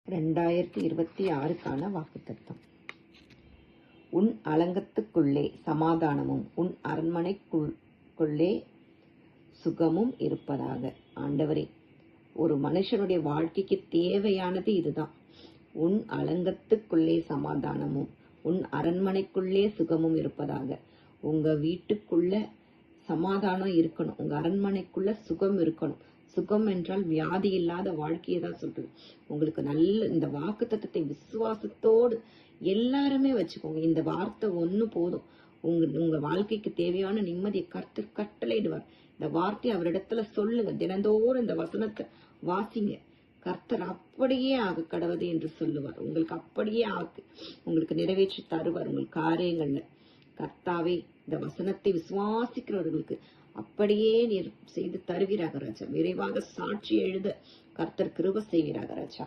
2026க்கான வாக்குத்தத்தம். உன் அலங்கத்துக்குள்ளே சமாதானமும் உன் அரண்மனைக்குள்ளே சுகமும் இருப்பதாக. ஆண்டவரே, ஒரு மனுஷனுடைய வாழ்க்கைக்கு தேவையானது இதுதான். உன் அலங்கத்துக்குள்ளே சமாதானமும் உன் அரண்மனைக்குள்ளே சுகமும் இருப்பதாக. உங்க வீட்டுக்குள்ள சமாதானம் இருக்கணும், உங்க அரண்மனைக்குள்ள சுகம் இருக்கணும். சுகம் என்றால் வியாதி இல்லாத வாழ்க்கையை தான் சொல்றது. உங்களுக்கு நல்ல இந்த வாக்குத்தத்தத்தை விசுவாசத்தோடு எல்லாருமே வச்சுக்கோங்க. இந்த வார்த்தை ஒண்ணு போதும். உங்க வாழ்க்கைக்கு தேவையான நிம்மதியை கர்த்தர் கட்டளையிடுவார். இந்த வார்த்தையை அவரிடத்துல சொல்லுங்க. தினந்தோறும் இந்த வசனத்தை வாசிங்க. கர்த்தர் அப்படியே ஆக கடவுது என்று சொல்லுவார். உங்களுக்கு அப்படியே ஆக்கு, உங்களுக்கு நிறைவேற்றி தருவார் உங்கள் காரியங்கள்ல. கர்த்தாவே, இந்த வசனத்தை விசுவாசிக்கிறவர்களுக்கு அப்படியே நீர் செய்து தருவீராக ராஜா. விரைவாக சாட்சி எழுத கர்த்தர் கிருபை செய்வீராக ராஜா.